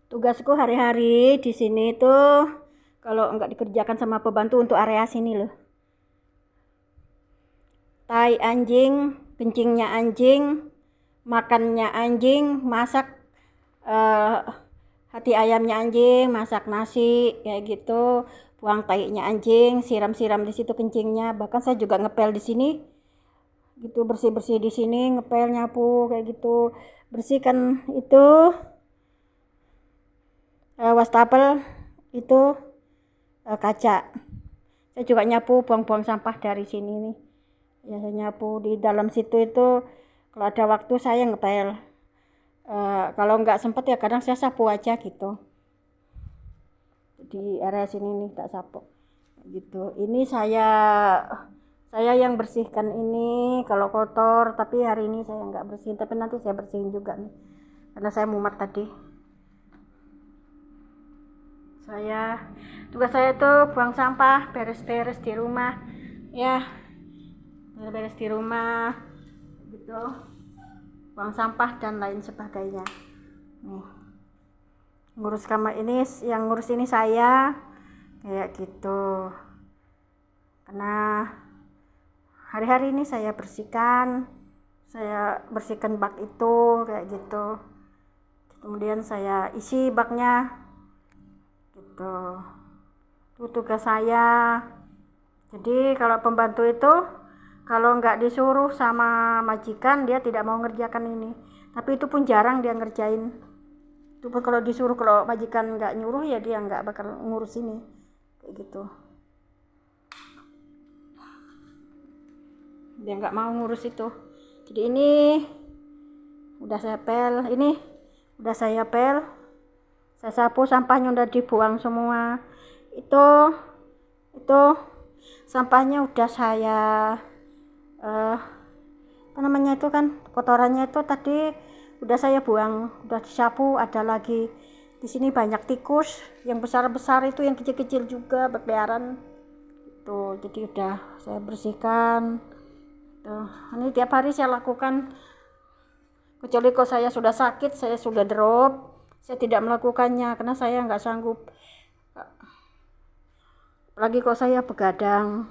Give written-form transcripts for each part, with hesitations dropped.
Tugasku hari-hari di sini tuh kalau nggak dikerjakan sama pembantu untuk area sini loh. Tai anjing, kencingnya anjing, makannya anjing, masak eh, hati ayamnya anjing, masak nasi kayak gitu, buang tainya anjing, siram-siram di situ kencingnya. Bahkan saya juga ngepel di sini, gitu bersih-bersih di sini, ngepel nyapu kayak gitu, bersihkan itu wastafel itu kaca. Saya juga nyapu buang-buang sampah dari sini nih. Ya saya nyapu di dalam situ itu kalau ada waktu saya ngepel. Kalau nggak sempet ya kadang saya sapu aja gitu. Di area sini nih tak sapu. Gitu. Ini saya yang bersihkan ini kalau kotor, tapi hari ini saya nggak bersihin, tapi nanti saya bersihin juga nih. Karena saya mumet tadi. Tugas saya tuh buang sampah, beres-beres di rumah. Ya, beres-beres di rumah gitu, buang sampah dan lain sebagainya. Nih, ngurus kamar ini, yang ngurus ini saya kayak gitu. Karena hari-hari ini saya bersihkan bak itu kayak gitu. Kemudian saya isi baknya gitu. Itu tugas saya. Jadi kalau pembantu itu kalau nggak disuruh sama majikan dia tidak mau ngerjakan ini. Tapi itu pun jarang dia ngerjain. Itu pun kalau disuruh, kalau majikan nggak nyuruh ya dia nggak bakal ngurus ini kayak gitu. Dia nggak mau ngurus itu. Jadi ini udah saya pel, saya sapu, sampahnya udah dibuang semua. Itu sampahnya udah saya apa namanya itu kan, kotorannya itu tadi udah saya buang, udah disapu. Ada lagi di sini banyak tikus, yang besar-besar itu, yang kecil-kecil juga berkeliaran tuh. Jadi udah saya bersihkan tuh. Ini tiap hari saya lakukan, kecuali kalau saya sudah sakit, saya sudah drop, saya tidak melakukannya karena saya nggak sanggup. Apalagi kalau saya begadang.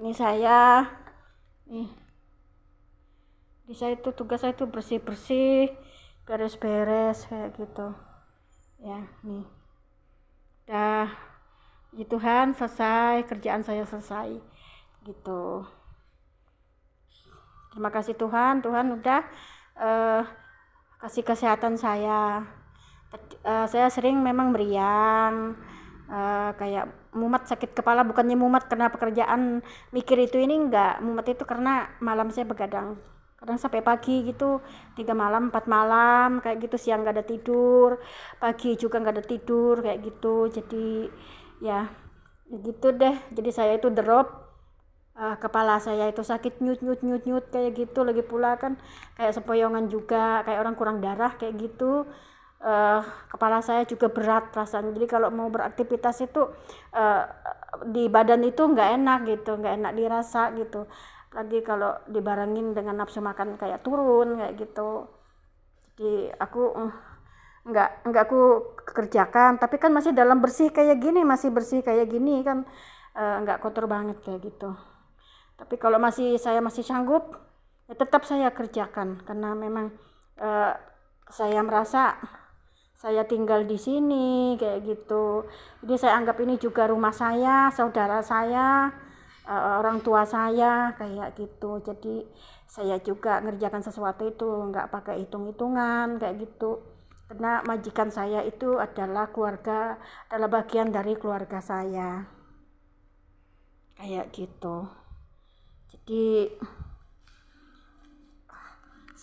Ini saya nih, di saya itu tugas saya itu bersih-bersih, beres-beres kayak gitu ya. Nih dah, ya Tuhan, selesai kerjaan saya, selesai gitu. Terima kasih Tuhan udah kasih kesehatan saya. Saya sering memang meriang, kayak mumet, sakit kepala. Bukannya mumet karena pekerjaan mikir itu ini, enggak, mumet itu karena malam saya begadang, kadang sampai pagi gitu, 3 malam 4 malam kayak gitu. Siang nggak ada tidur, pagi juga nggak ada tidur kayak gitu. Jadi ya gitu deh. Jadi saya itu drop, kepala saya itu sakit, nyut kayak gitu. Lagi pula kan kayak sempoyongan juga, kayak orang kurang darah kayak gitu. Kepala saya juga berat rasanya. Jadi kalau mau beraktivitas itu di badan itu nggak enak gitu, nggak enak dirasa gitu. Lagi kalau dibarengin dengan nafsu makan kayak turun kayak gitu. Jadi aku nggak aku kerjakan, tapi kan masih dalam bersih kayak gini, masih bersih kayak gini kan, nggak kotor banget kayak gitu. Tapi kalau saya masih sanggup, ya tetap saya kerjakan karena memang saya merasa saya tinggal di sini kayak gitu. Jadi saya anggap ini juga rumah saya, saudara saya, orang tua saya kayak gitu. Jadi saya juga ngerjakan sesuatu itu nggak pakai hitung-hitungan kayak gitu. Karena majikan saya itu adalah bagian dari keluarga saya kayak gitu. Jadi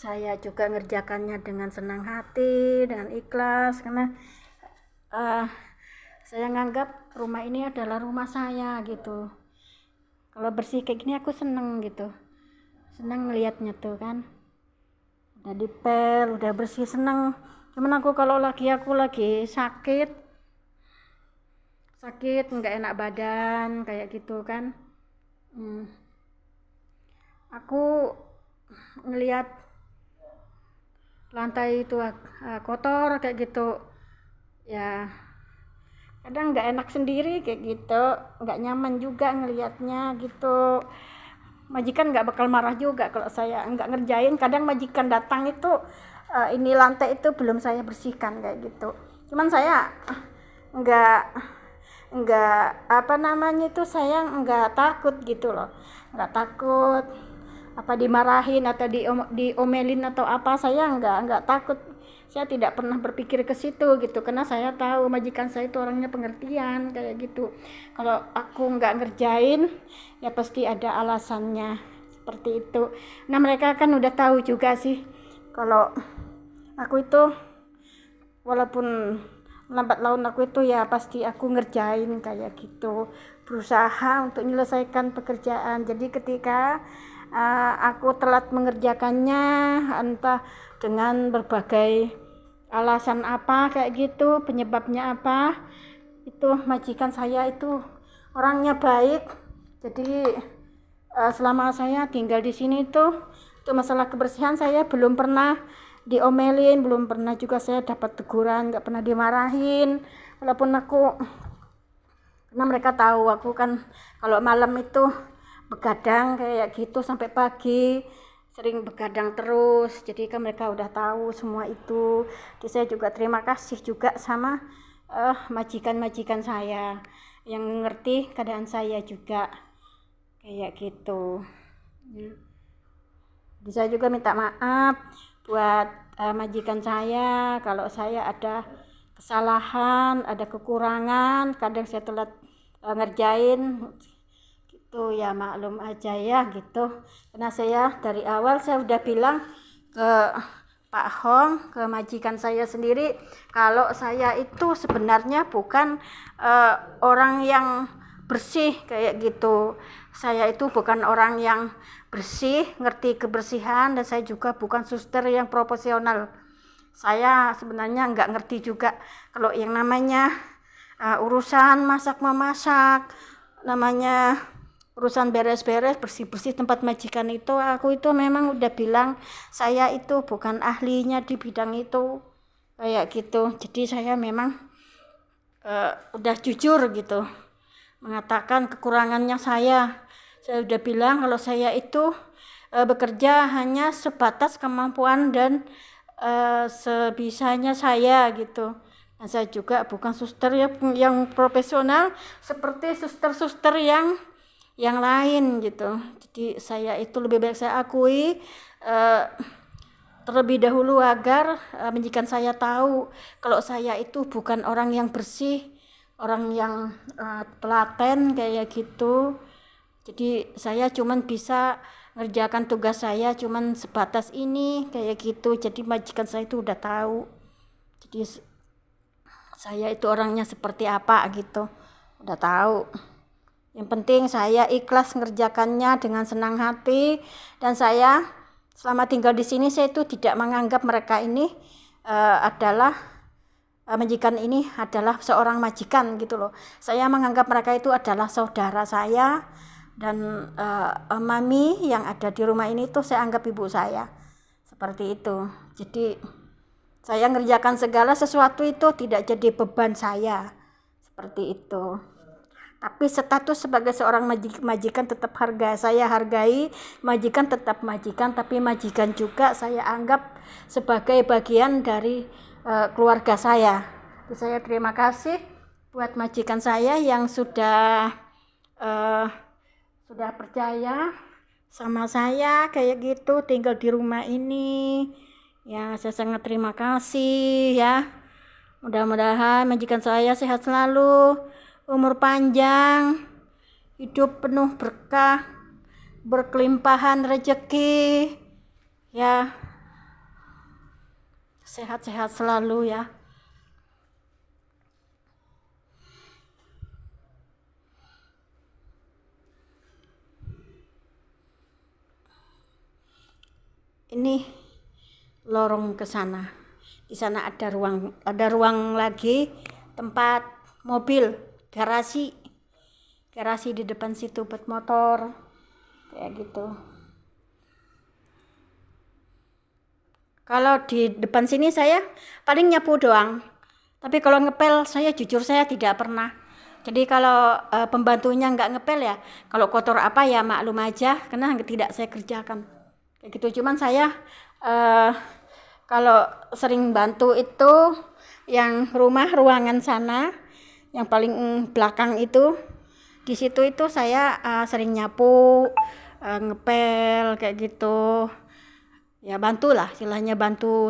saya juga ngerjakannya dengan senang hati, dengan ikhlas, karena saya nganggap rumah ini adalah rumah saya gitu. Kalau bersih kayak gini aku seneng gitu, seneng ngelihatnya tuh kan, udah dipel, udah bersih, seneng. Cuman aku kalau aku lagi sakit nggak enak badan kayak gitu kan, aku ngelihat lantai itu kotor kayak gitu ya, kadang nggak enak sendiri kayak gitu, nggak nyaman juga ngelihatnya gitu. Majikan nggak bakal marah juga kalau saya nggak ngerjain. Kadang majikan datang itu ini lantai itu belum saya bersihkan kayak gitu, cuman saya nggak apa namanya itu, saya nggak takut gitu loh, nggak takut apa dimarahin atau diomelin atau apa. Saya nggak takut, saya tidak pernah berpikir ke situ gitu, karena saya tahu majikan saya itu orangnya pengertian kayak gitu. Kalau aku nggak ngerjain ya pasti ada alasannya seperti itu. Nah mereka kan udah tahu juga sih kalau aku itu walaupun lambat laun aku itu ya pasti aku ngerjain kayak gitu, berusaha untuk menyelesaikan pekerjaan. Jadi ketika aku telat mengerjakannya, entah dengan berbagai alasan apa kayak gitu, penyebabnya apa, itu majikan saya itu orangnya baik. Jadi selama saya tinggal di sini tuh untuk masalah kebersihan saya belum pernah diomelin, belum pernah juga saya dapat teguran, nggak pernah dimarahin. Walaupun karena mereka tahu aku kan kalau malam itu begadang kayak gitu sampai pagi, sering begadang terus. Jadi kan mereka udah tahu semua itu. Jadi saya juga terima kasih juga sama majikan-majikan saya yang ngerti keadaan saya juga kayak gitu. Jadi saya juga minta maaf buat majikan saya kalau saya ada kesalahan, ada kekurangan, kadang saya telat ngerjain gitu ya, maklum aja ya gitu. Karena saya dari awal saya udah bilang ke Pak Hong, ke majikan saya sendiri, kalau saya itu sebenarnya bukan orang yang bersih kayak gitu. Saya itu bukan orang yang bersih, ngerti kebersihan, dan saya juga bukan suster yang profesional. Saya sebenarnya nggak ngerti juga kalau yang namanya urusan masak memasak, namanya urusan beres-beres, bersih-bersih tempat majikan itu. Aku itu memang udah bilang saya itu bukan ahlinya di bidang itu kayak gitu. Jadi saya memang udah jujur gitu mengatakan kekurangannya saya udah bilang kalau saya itu bekerja hanya sebatas kemampuan dan sebisanya saya gitu. Dan saya juga bukan suster yang profesional seperti suster-suster yang lain gitu. Jadi saya itu lebih baik saya akui terlebih dahulu agar majikan saya tahu kalau saya itu bukan orang yang bersih, orang yang telaten kayak gitu. Jadi saya cuman bisa ngerjakan tugas saya cuman sebatas ini kayak gitu. Jadi majikan saya itu udah tahu. Jadi saya itu orangnya seperti apa gitu, udah tahu. Yang penting saya ikhlas ngerjakannya dengan senang hati, dan saya selama tinggal di sini saya itu tidak menganggap mereka ini adalah majikan ini adalah seorang majikan gitu loh. Saya menganggap mereka itu adalah saudara saya, dan mami yang ada di rumah ini tuh saya anggap ibu saya. Seperti itu. Jadi saya ngerjakan segala sesuatu itu tidak jadi beban saya. Seperti itu. Tapi status sebagai seorang majikan tetap saya hargai, majikan tetap majikan, tapi majikan juga saya anggap sebagai bagian dari keluarga saya. Jadi saya terima kasih buat majikan saya yang sudah percaya sama saya kayak gitu tinggal di rumah ini. Ya, saya sangat terima kasih ya. Mudah-mudahan majikan saya sehat selalu, umur panjang, hidup penuh berkah, berkelimpahan rezeki, ya, sehat-sehat selalu ya. Ini lorong ke sana. Di sana ada ruang lagi tempat mobil, garasi di depan situ buat motor kayak gitu. Kalau di depan sini saya paling nyapu doang. Tapi kalau ngepel saya jujur saya tidak pernah. Jadi kalau pembantunya nggak ngepel ya, kalau kotor apa ya maklum aja, karena tidak saya kerjakan. Kayak gitu. Cuman saya eh, kalau sering bantu itu yang rumah ruangan sana, yang paling belakang itu, di situ itu saya sering nyapu, ngepel kayak gitu. Ya bantulah, istilahnya bantu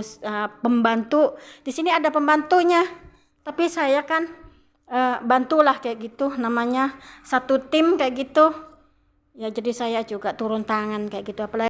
pembantu. Di sini ada pembantunya, tapi saya kan bantulah kayak gitu, namanya satu tim kayak gitu. Ya jadi saya juga turun tangan kayak gitu, apalagi